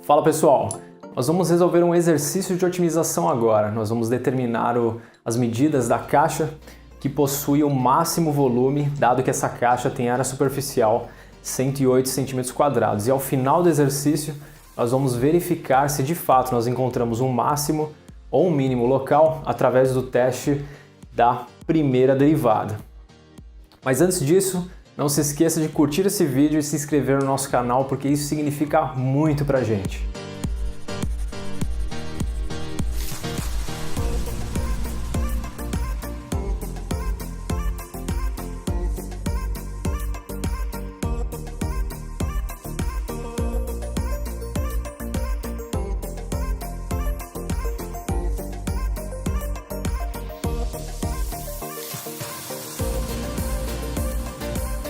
Fala pessoal, nós vamos resolver um exercício de otimização agora. Nós vamos determinar as medidas da caixa que possui o máximo volume, dado que essa caixa tem área superficial 108 cm². E ao final do exercício, nós vamos verificar se de fato nós encontramos um máximo ou um mínimo local através do teste da primeira derivada. Mas antes disso, não se esqueça de curtir esse vídeo e se inscrever no nosso canal, porque isso significa muito pra gente.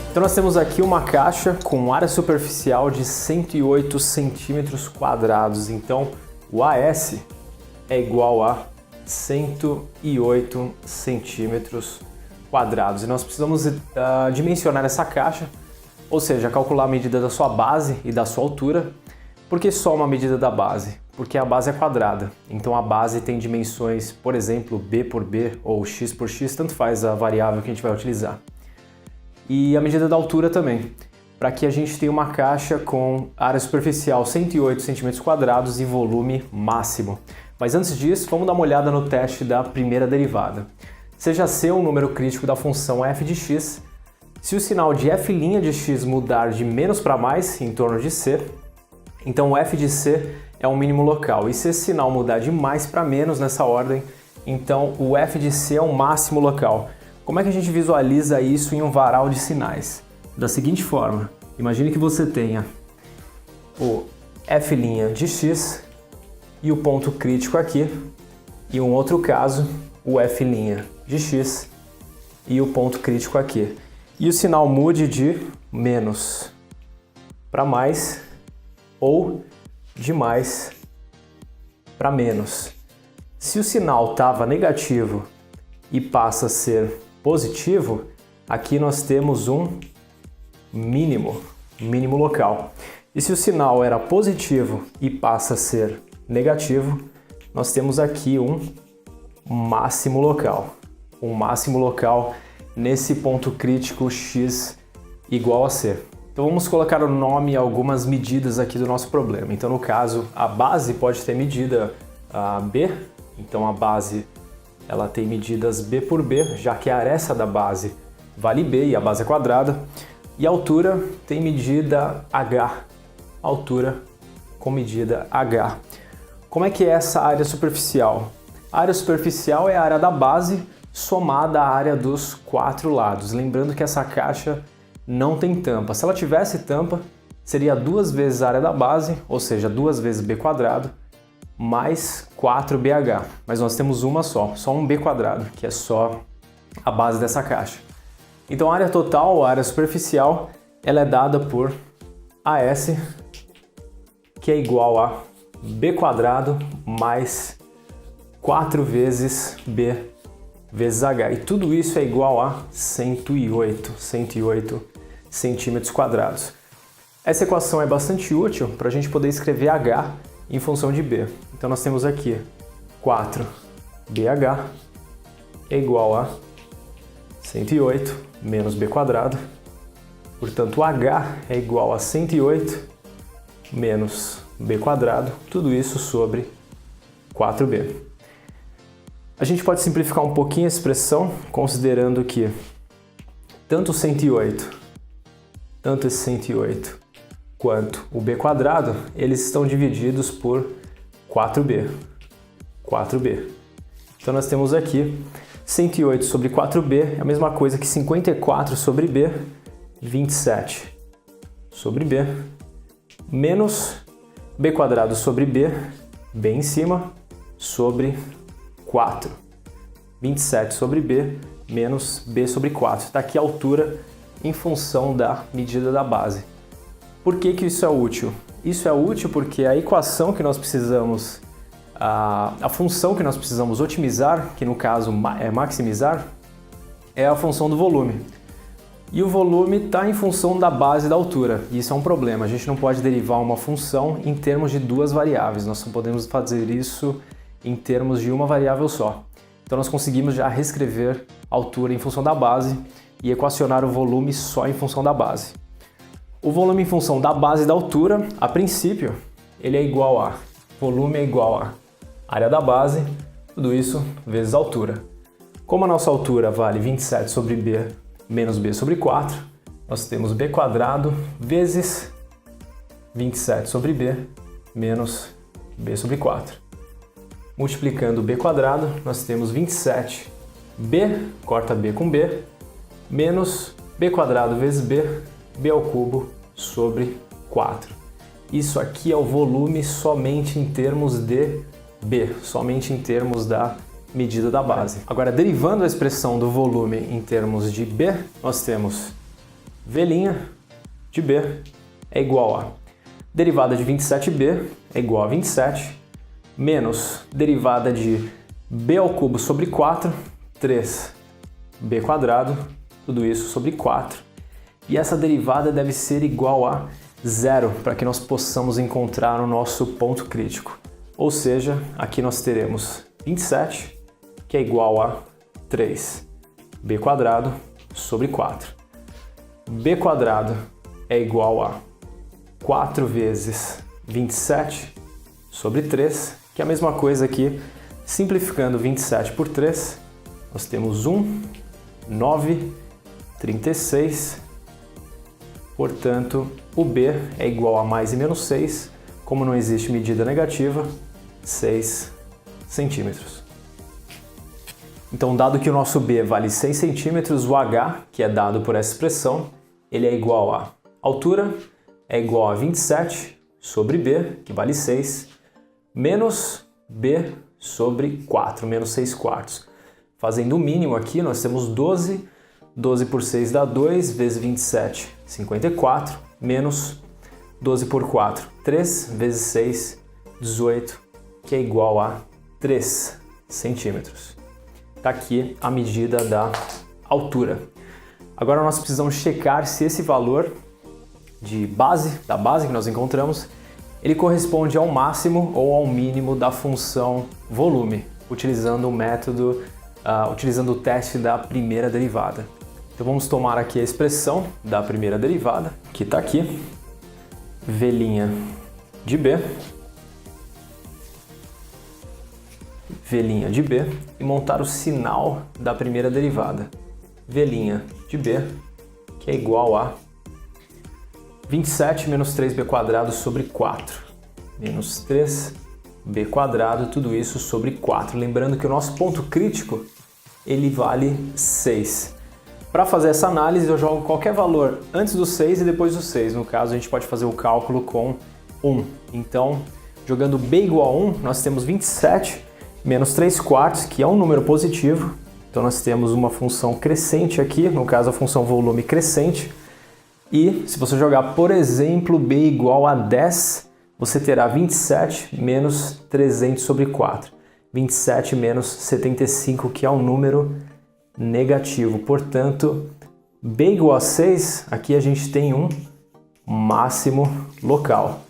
Então nós temos aqui uma caixa com área superficial de 108 cm². Então o AS é igual a 108 cm². E nós precisamos dimensionar essa caixa, ou seja, calcular a medida da sua base e da sua altura. Por que só uma medida da base? Porque a base é quadrada. Então a base tem dimensões, por exemplo, B por B ou X por X, tanto faz a variável que a gente vai utilizar. E a medida da altura também, para que a gente tenha uma caixa com área superficial 108 cm² e volume máximo. Mas antes disso, vamos dar uma olhada no teste da primeira derivada. Seja C um número crítico da função f de x, se o sinal de f' de x mudar de menos para mais em torno de C, então o f de C é um mínimo local. E se esse sinal mudar de mais para menos nessa ordem, então o f de C é um máximo local. Como é que a gente visualiza isso em um varal de sinais? Da seguinte forma, imagine que você tenha o f' de x e o ponto crítico aqui, e um outro caso, o f' de x e o ponto crítico aqui. E o sinal mude de menos para mais ou de mais para menos. Se o sinal estava negativo e passa a ser positivo, aqui nós temos um mínimo local. E se o sinal era positivo e passa a ser negativo, nós temos aqui um máximo local. Um máximo local nesse ponto crítico x igual a C. Então vamos colocar o nome e algumas medidas aqui do nosso problema. Então no caso, a base pode ter medida B, então a base ela tem medidas B por B, já que a aresta da base vale B e a base é quadrada. E a altura tem medida H, altura com medida H. Como é que é essa área superficial? A área superficial é a área da base somada à área dos quatro lados. Lembrando que essa caixa não tem tampa. Se ela tivesse tampa, seria 2 vezes a área da base, ou seja, 2 vezes B², mais 4BH, mas nós temos uma só um B², que é só a base dessa caixa. Então a área total, a área superficial, ela é dada por AS, que é igual a B² mais 4 vezes B vezes H. E tudo isso é igual a 108 cm². Essa equação é bastante útil para a gente poder escrever H em função de B. Então nós temos aqui 4BH é igual a 108 menos B². Portanto, H é igual a 108 menos B², tudo isso sobre 4B. A gente pode simplificar um pouquinho a expressão, considerando que tanto esse 108 quanto o B², eles estão divididos por 4B. Então nós temos aqui 108 sobre 4B é a mesma coisa que 54 sobre B, 27 sobre B, menos B² sobre B, B em cima, sobre 4. 27 sobre B, menos B sobre 4. Está aqui a altura em função da medida da base. Por que isso é útil? Isso é útil porque a equação que nós precisamos, a função que nós precisamos otimizar, que no caso é maximizar, é a função do volume. E o volume está em função da base e da altura, e isso é um problema. A gente não pode derivar uma função em termos de duas variáveis, nós só podemos fazer isso em termos de uma variável só. Então nós conseguimos já reescrever a altura em função da base e equacionar o volume só em função da base. O volume em função da base e da altura, a princípio, ele é igual a volume é igual a área da base, tudo isso vezes a altura. Como a nossa altura vale 27 sobre b menos b sobre 4, nós temos b quadrado vezes 27 sobre b menos b sobre 4. Multiplicando b quadrado, nós temos 27b, corta b com b, menos b quadrado vezes b ao cubo sobre 4. Isso aqui é o volume somente em termos de b, somente em termos da medida da base. Agora, derivando a expressão do volume em termos de b, nós temos v' de b é igual a derivada de 27b é igual a 27, menos derivada de b ao cubo sobre 4, 3b quadrado, tudo isso sobre 4. E essa derivada deve ser igual a zero para que nós possamos encontrar o nosso ponto crítico. Ou seja, aqui nós teremos 27, que é igual a 3b quadrado sobre 4. b quadrado é igual a 4 vezes 27 sobre 3, que é a mesma coisa aqui, simplificando 27 por 3, nós temos 1, 9, 36, portanto, o b é igual a mais e menos 6, como não existe medida negativa, 6 centímetros. Então, dado que o nosso b vale 6 centímetros, o h, que é dado por essa expressão, ele é igual a altura, é igual a 27 sobre b, que vale 6, menos b sobre 4, menos 6 quartos. Fazendo o mínimo aqui, nós temos 12, 12 por 6 dá 2, vezes 27, 54, menos 12 por 4, 3, vezes 6, 18, que é igual a 3 centímetros. Está aqui a medida da altura. Agora nós precisamos checar se esse valor da base que nós encontramos, ele corresponde ao máximo ou ao mínimo da função volume, utilizando o método, utilizando o teste da primeira derivada. Então vamos tomar aqui a expressão da primeira derivada, que está aqui, v' de b, v' de b, e montar o sinal da primeira derivada, v' de b, que é igual a 27 menos 3b quadrado sobre 4, menos 3b quadrado, tudo isso sobre 4. Lembrando que o nosso ponto crítico, ele vale 6. Para fazer essa análise, eu jogo qualquer valor antes do 6 e depois do 6. No caso, a gente pode fazer o cálculo com 1. Então, jogando b igual a 1, nós temos 27 menos 3 quartos, que é um número positivo. Então, nós temos uma função crescente aqui, no caso, a função volume crescente. E se você jogar, por exemplo, b igual a 10, você terá 27 menos 300 sobre 4. 27 menos 75, que é um número negativo. Portanto, b igual a 6, aqui a gente tem um máximo local.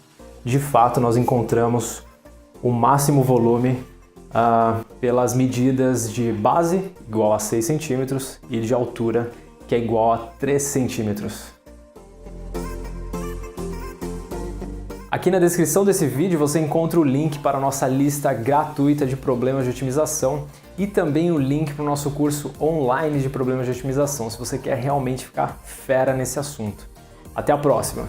De fato, nós encontramos o máximo volume pelas medidas de base, igual a 6 centímetros, e de altura, que é igual a 3 centímetros. Aqui na descrição desse vídeo você encontra o link para a nossa lista gratuita de problemas de otimização e também o link para o nosso curso online de problemas de otimização, se você quer realmente ficar fera nesse assunto. Até a próxima!